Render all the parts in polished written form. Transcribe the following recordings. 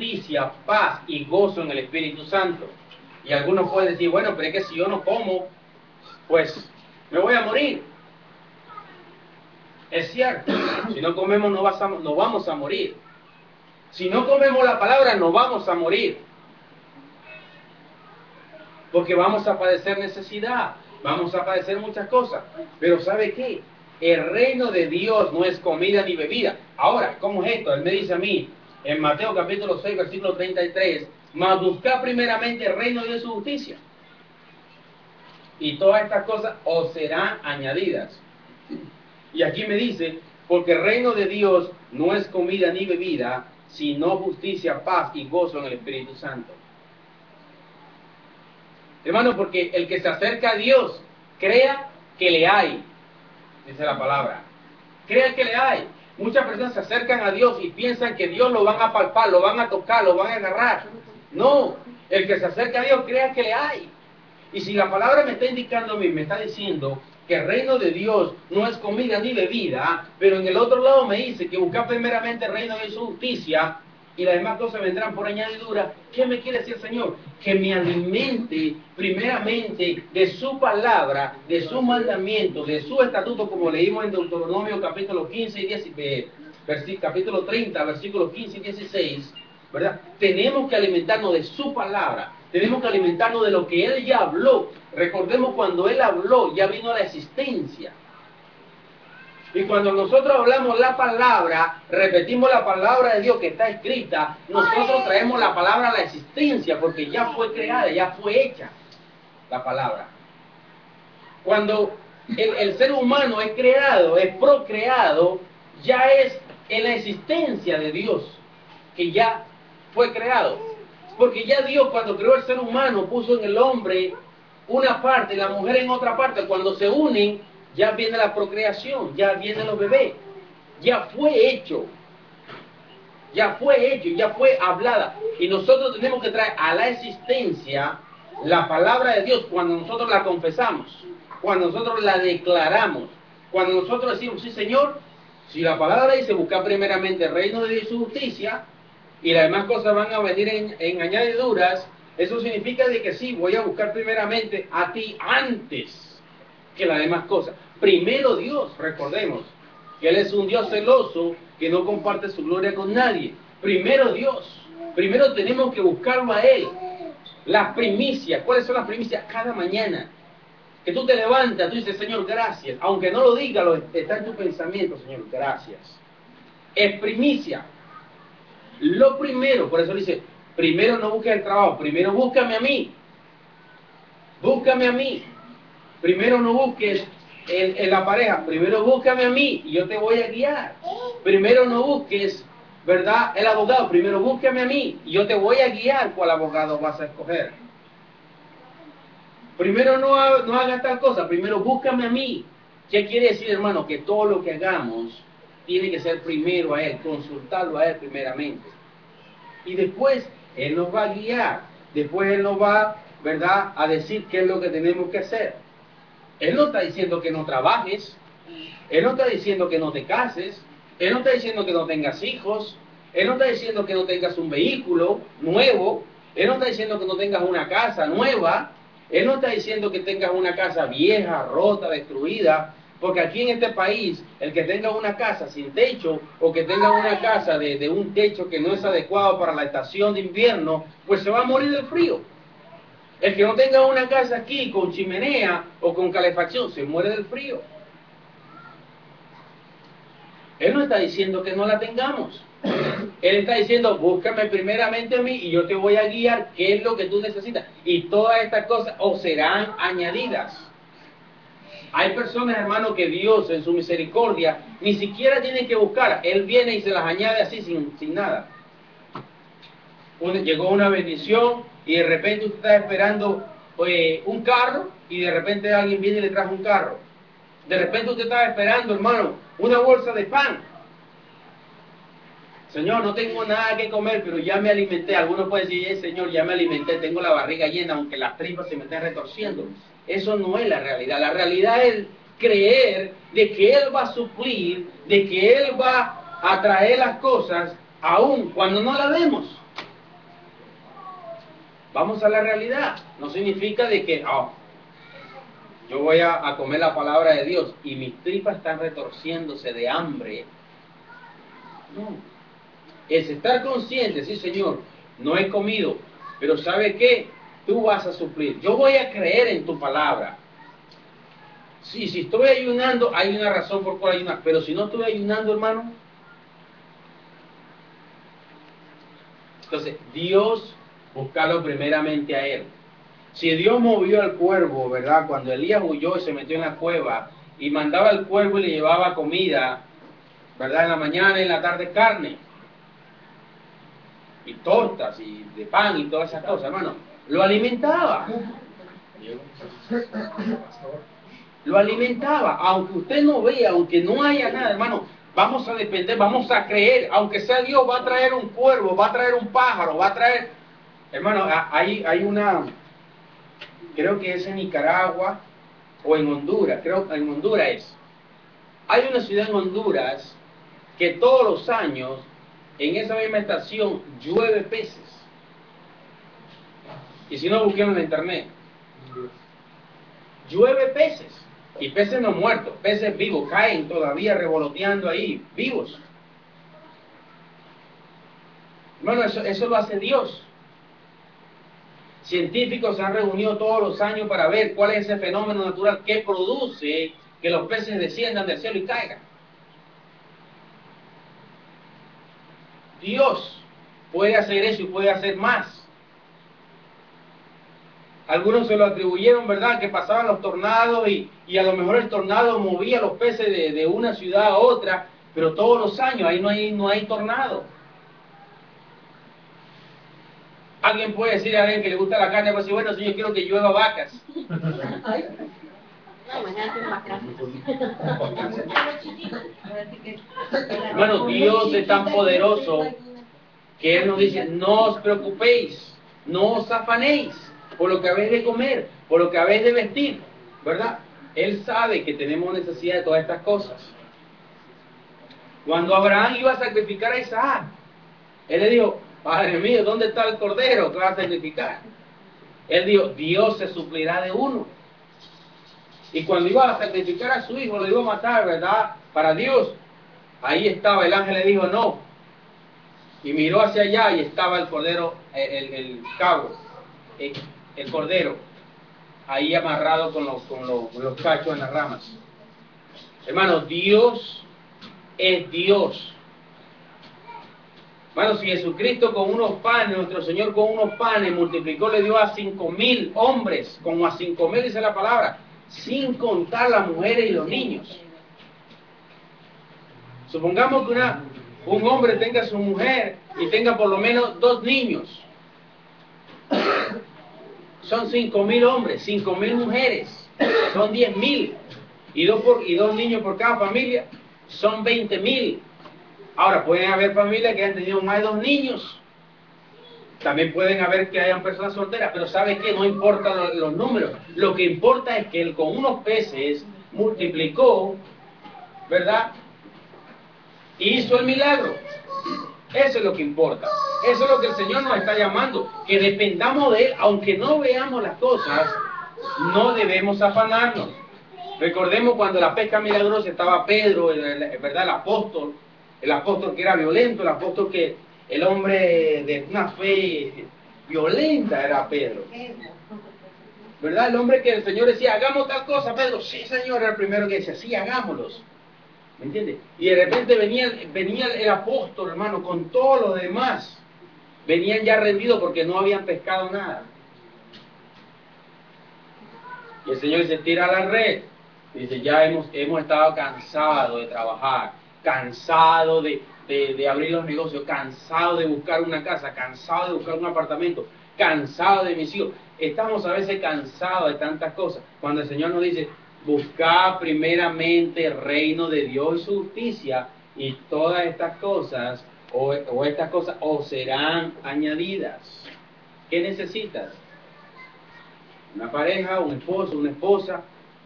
justicia, paz y gozo en el Espíritu Santo. Y algunos pueden decir, bueno, pero es que si yo no como, pues me voy a morir. Es cierto, si no comemos no vamos a morir. Si no comemos la palabra no vamos a morir. Porque vamos a padecer necesidad, vamos a padecer muchas cosas. Pero ¿sabe qué? El reino de Dios no es comida ni bebida. Ahora, ¿cómo es esto? Él me dice a mí, en Mateo capítulo 6, versículo 33, mas buscad primeramente el reino de Dios y su justicia. Y todas estas cosas os serán añadidas. Y aquí me dice, porque el reino de Dios no es comida ni bebida, sino justicia, paz y gozo en el Espíritu Santo. Hermano, porque el que se acerca a Dios, crea que le hay, dice la palabra. Crea que le hay. Muchas personas se acercan a Dios y piensan que Dios lo van a palpar, lo van a tocar, lo van a agarrar. No, el que se acerca a Dios, crea que le hay. Y si la palabra me está indicando a mí, me está diciendo que el reino de Dios no es comida ni bebida, pero en el otro lado me dice que buscar primeramente el reino de su justicia y las demás cosas vendrán por añadidura. ¿Qué me quiere decir el Señor? Que me alimente primeramente de su palabra, de su mandamiento, de su estatuto, como leímos en Deuteronomio capítulo 15 y 10, capítulo 30, versículos 15 y 16, ¿verdad? Tenemos que alimentarnos de su palabra, tenemos que alimentarnos de lo que Él ya habló. Recordemos, cuando Él habló, ya vino a la existencia. Y cuando nosotros hablamos la palabra, repetimos la palabra de Dios que está escrita, nosotros traemos la palabra a la existencia, porque ya fue creada, ya fue hecha la palabra. Cuando el ser humano es creado, es procreado, ya es en la existencia de Dios, que ya fue creado. Porque ya Dios, cuando creó el ser humano, puso en el hombre una parte y la mujer en otra parte. Cuando se unen, ya viene la procreación, ya vienen los bebés. Ya fue hecho. Ya fue hecho, ya fue hablada. Y nosotros tenemos que traer a la existencia la palabra de Dios cuando nosotros la confesamos, cuando nosotros la declaramos, cuando nosotros decimos, sí Señor, si la palabra dice buscar primeramente el reino de Dios y su justicia, y las demás cosas van a venir en añadiduras, eso significa de que sí, voy a buscar primeramente a ti antes que las demás cosas. Primero Dios, recordemos, que Él es un Dios celoso que no comparte su gloria con nadie. Primero Dios, primero tenemos que buscarlo a Él. Las primicias, ¿cuáles son las primicias? Cada mañana, que tú te levantas, tú dices, Señor, gracias. Aunque no lo digas, está en tu pensamiento, Señor, gracias. Es primicia. Lo primero, por eso dice, primero no busques el trabajo, primero búscame a mí. Búscame a mí. Primero no busques en la pareja, primero búscame a mí y yo te voy a guiar. Primero no busques, ¿verdad?, el abogado, primero búscame a mí y yo te voy a guiar cuál abogado vas a escoger. Primero no hagas tal cosa, primero búscame a mí. ¿Qué quiere decir, hermano? Que todo lo que hagamos tiene que ser primero a Él, consultarlo a Él primeramente. Y después Él nos va a guiar, después Él nos va, ¿verdad?, a decir qué es lo que tenemos que hacer. Él no está diciendo que no trabajes, Él no está diciendo que no te cases, Él no está diciendo que no tengas hijos, Él no está diciendo que no tengas un vehículo nuevo, Él no está diciendo que no tengas una casa nueva, Él no está diciendo que tengas una casa vieja, rota, destruida, porque aquí en este país, el que tenga una casa sin techo, o que tenga una casa de un techo que no es adecuado para la estación de invierno, pues se va a morir del frío. El que no tenga una casa aquí con chimenea o con calefacción, se muere del frío. Él no está diciendo que no la tengamos. Él está diciendo, búscame primeramente a mí y yo te voy a guiar qué es lo que tú necesitas. Y todas estas cosas os serán añadidas. Hay personas, hermano, que Dios en su misericordia ni siquiera tiene que buscar. Él viene y se las añade así sin nada. Llegó una bendición y de repente usted está esperando un carro y de repente alguien viene y le trajo un carro. De repente usted estaba esperando, hermano, una bolsa de pan. Señor, no tengo nada que comer, pero ya me alimenté. Algunos pueden decir, Señor, ya me alimenté, tengo la barriga llena, aunque las tripas se me estén retorciendo. Eso no es la realidad. La realidad es creer de que Él va a suplir, de que Él va a traer las cosas, aun cuando no las vemos. Vamos a la realidad. No significa de que yo voy a comer la palabra de Dios y mis tripas están retorciéndose de hambre. No. Es estar consciente, sí Señor, no he comido, pero ¿sabe qué? Tú vas a suplir. Yo voy a creer en tu palabra. Sí, si estoy ayunando, hay una razón por cual ayunar, pero si no estoy ayunando, hermano. Entonces, Dios, buscarlo primeramente a Él. Si Dios movió al cuervo, ¿verdad? Cuando Elías huyó y se metió en la cueva y mandaba al cuervo y le llevaba comida, ¿verdad? En la mañana y en la tarde carne y tortas y de pan y todas esas cosas, hermano. Lo alimentaba. Lo alimentaba. Aunque usted no vea, aunque no haya nada, hermano, vamos a depender, vamos a creer. Aunque sea Dios, va a traer un cuervo, va a traer un pájaro, va a traer... Hermano, hay una... Creo que es en Nicaragua o en Honduras, creo que en Honduras es. Hay una ciudad en Honduras que todos los años, en esa misma estación, llueve peces. Y si no, busquen en la internet. Llueve peces. Y peces no muertos, peces vivos, caen todavía revoloteando ahí, vivos. Hermano, eso lo hace Dios. Científicos se han reunido todos los años para ver cuál es ese fenómeno natural que produce que los peces desciendan del cielo y caigan. Dios puede hacer eso y puede hacer más. Algunos se lo atribuyeron, ¿verdad?, que pasaban los tornados y a lo mejor el tornado movía los peces de una ciudad a otra, pero todos los años ahí no hay tornado. Alguien puede decir a alguien que le gusta la carne, pues decir, bueno, si yo quiero que llueva vacas. Bueno, Dios es tan poderoso que Él nos dice, no os preocupéis, no os afanéis por lo que habéis de comer, por lo que habéis de vestir, ¿verdad? Él sabe que tenemos necesidad de todas estas cosas. Cuando Abraham iba a sacrificar a Isaac, Él le dijo, Padre mío, ¿dónde está el cordero que va a sacrificar? Él dijo, Dios se suplirá de uno. Y cuando iba a sacrificar a su hijo, lo iba a matar, ¿verdad? Para Dios. Ahí estaba, el ángel le dijo, no. Y miró hacia allá y estaba el cordero, el cabo, el cordero, ahí amarrado con los cachos en las ramas. Hermano, Dios es Dios. Hermano, si Jesucristo con unos panes, nuestro Señor con unos panes multiplicó, le dio a 5,000 hombres, como a 5,000 dice la palabra, sin contar las mujeres y los niños. Supongamos que un hombre tenga su mujer y tenga por lo menos 2 niños. Son 5,000 hombres, 5,000 mujeres, son 10,000. Y dos niños por cada familia, son 20,000. Ahora, pueden haber familias que hayan tenido más de 2 niños. También pueden haber que hayan personas solteras, pero ¿sabe qué? No importan los números. Lo que importa es que Él con unos peces multiplicó, ¿verdad? Y hizo el milagro. Eso es lo que importa. Eso es lo que el Señor nos está llamando. Que dependamos de Él, aunque no veamos las cosas, no debemos afanarnos. Recordemos cuando la pesca milagrosa estaba Pedro, ¿verdad? El apóstol que era violento, el apóstol que, el hombre de una fe violenta era Pedro. ¿Verdad? El hombre que el Señor decía, hagamos tal cosa, Pedro, sí Señor, era el primero que decía, sí, hagámoslos. ¿Me entiendes? Y de repente venía el apóstol, hermano, con todos los demás. Venían ya rendidos porque no habían pescado nada. Y el Señor dice, tira la red. Dice, ya hemos estado cansados de trabajar, cansados de abrir los negocios, cansados de buscar una casa, cansados de buscar un apartamento, cansados de mis hijos. Estamos a veces cansados de tantas cosas. Cuando el Señor nos dice, buscad primeramente el reino de Dios y su justicia, y todas estas cosas, o estas cosas, os serán añadidas. ¿Qué necesitas? Una pareja, un esposo, una esposa,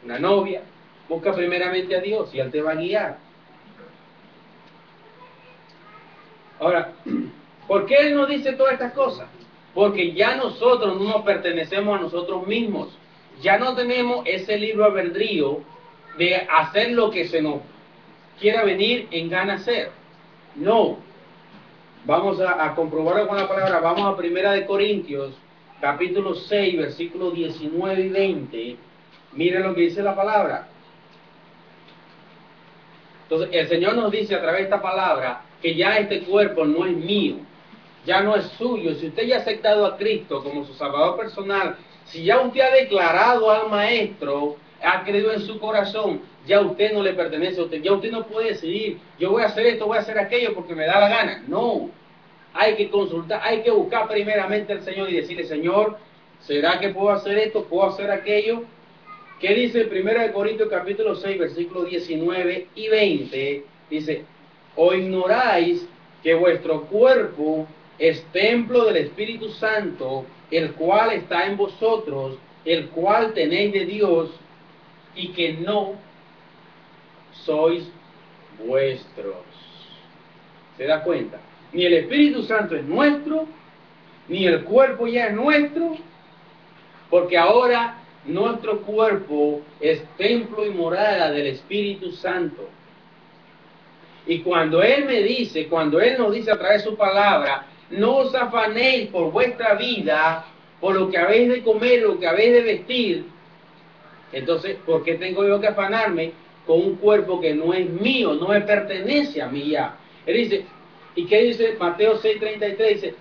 una novia. Busca primeramente a Dios y Él te va a guiar. Ahora, ¿por qué Él nos dice todas estas cosas? Porque ya nosotros no nos pertenecemos a nosotros mismos. Ya no tenemos ese libre albedrío de hacer lo que se nos quiera venir en gana hacer. No. Vamos a comprobarlo con la palabra. Vamos a 1 Corintios, capítulo 6, versículos 19 y 20. Miren lo que dice la palabra. Entonces, el Señor nos dice a través de esta palabra que ya este cuerpo no es mío, ya no es suyo. Si usted ya ha aceptado a Cristo como su Salvador personal, si ya usted ha declarado al Maestro, ha creído en su corazón, ya usted no le pertenece a usted, ya usted no puede decidir, yo voy a hacer esto, voy a hacer aquello porque me da la gana. No, hay que consultar, hay que buscar primeramente al Señor y decirle, Señor, ¿será que puedo hacer esto, puedo hacer aquello? ¿Qué dice 1 Corintios capítulo 6, versículos 19 y 20? Dice, ¿o ignoráis que vuestro cuerpo es templo del Espíritu Santo, el cual está en vosotros, el cual tenéis de Dios, y que no sois vuestros? ¿Se da cuenta? Ni el Espíritu Santo es nuestro, ni el cuerpo ya es nuestro, porque ahora nuestro cuerpo es templo y morada del Espíritu Santo. Y cuando Él me dice, cuando Él nos dice a través de su palabra, no os afanéis por vuestra vida, por lo que habéis de comer, lo que habéis de vestir, entonces, ¿por qué tengo yo que afanarme con un cuerpo que no es mío, no me pertenece a mí ya? Él dice, ¿y qué dice Mateo 6:33? Dice,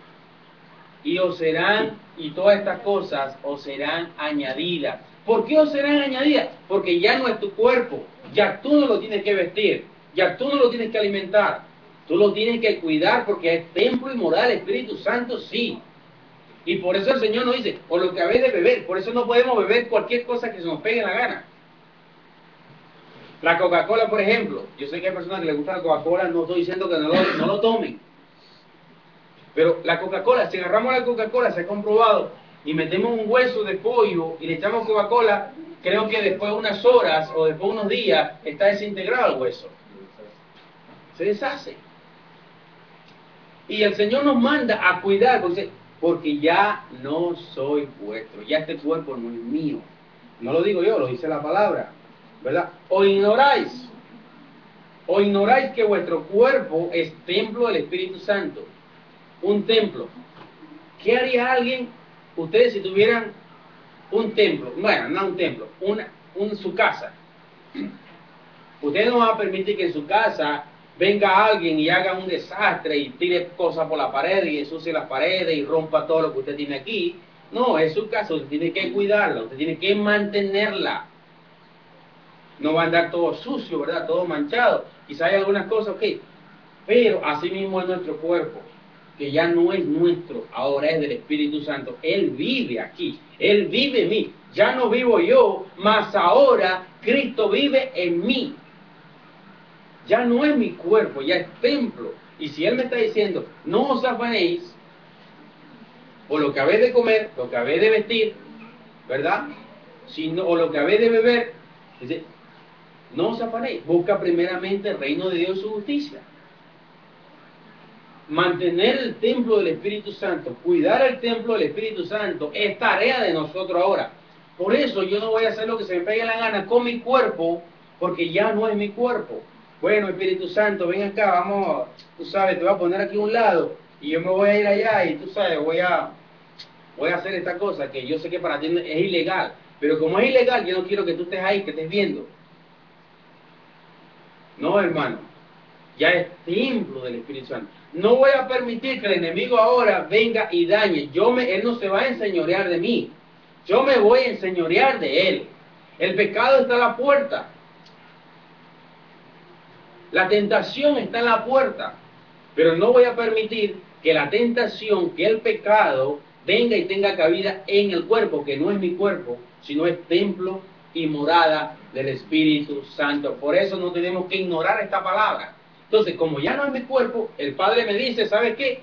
y os serán, y todas estas cosas os serán añadidas. ¿Por qué os serán añadidas? Porque ya no es tu cuerpo, ya tú no lo tienes que vestir, ya tú no lo tienes que alimentar, tú lo tienes que cuidar porque es templo y morada del Espíritu Santo, sí. Y por eso el Señor nos dice, por lo que habéis de beber, por eso no podemos beber cualquier cosa que se nos pegue en la gana. La Coca-Cola, por ejemplo, yo sé que hay personas que les gusta la Coca-Cola, no estoy diciendo que no lo tomen. Pero la Coca-Cola, si agarramos la Coca-Cola, se ha comprobado, y metemos un hueso de pollo y le echamos Coca-Cola, creo que después de unas horas o después de unos días está desintegrado el hueso. Se deshace. Y el Señor nos manda a cuidar, porque ya no soy vuestro, ya este cuerpo no es mío. No lo digo yo, lo dice la palabra, ¿verdad? O ignoráis que vuestro cuerpo es templo del Espíritu Santo. Un templo. ¿Qué haría alguien, ustedes si tuvieran un templo? Bueno, no un templo, su casa. Ustedes no van a permitir que en su casa venga alguien y haga un desastre y tire cosas por la pared y ensucie las paredes y rompa todo lo que usted tiene aquí. No, es su casa, usted tiene que cuidarla, usted tiene que mantenerla. No va a andar todo sucio, ¿verdad? Todo manchado. Quizá hay algunas cosas, ok. Pero así mismo es nuestro cuerpo, que ya no es nuestro, ahora es del Espíritu Santo. Él vive aquí, Él vive en mí. Ya no vivo yo, mas ahora Cristo vive en mí. Ya no es mi cuerpo, ya es templo. Y si Él me está diciendo, no os afanéis por lo que habéis de comer, lo que habéis de vestir, ¿verdad? O lo que habéis de beber, dice, no os afanéis, busca primeramente el reino de Dios y su justicia. Mantener el templo del Espíritu Santo, cuidar el templo del Espíritu Santo, es tarea de nosotros ahora. Por eso yo no voy a hacer lo que se me pegue la gana con mi cuerpo, porque ya no es mi cuerpo. Bueno, Espíritu Santo, ven acá, vamos, tú sabes, te voy a poner aquí a un lado, y yo me voy a ir allá, y tú sabes, voy a hacer esta cosa, que yo sé que para ti es ilegal, pero como es ilegal, yo no quiero que tú estés ahí, que estés viendo. No, hermano, ya es templo del Espíritu Santo. No voy a permitir que el enemigo ahora venga y dañe. Él no se va a enseñorear de mí. Yo me voy a enseñorear de él. El pecado está a la puerta. La tentación está en la puerta. Pero no voy a permitir que la tentación, que el pecado, venga y tenga cabida en el cuerpo, que no es mi cuerpo, sino es templo y morada del Espíritu Santo. Por eso no tenemos que ignorar esta palabra. Entonces, como ya no es mi cuerpo, el Padre me dice, ¿sabes qué?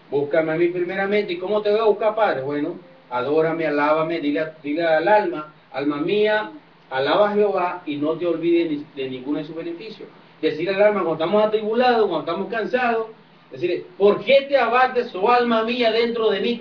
Búscame a mí primeramente. ¿Y cómo te voy a buscar, Padre? Bueno, adórame, alábame, dile al alma mía, alaba a Jehová y no te olvides de ninguno de sus beneficios. Decirle al alma cuando estamos atribulados, cuando estamos cansados, decirle, ¿por qué te abates, oh alma mía, dentro de mí?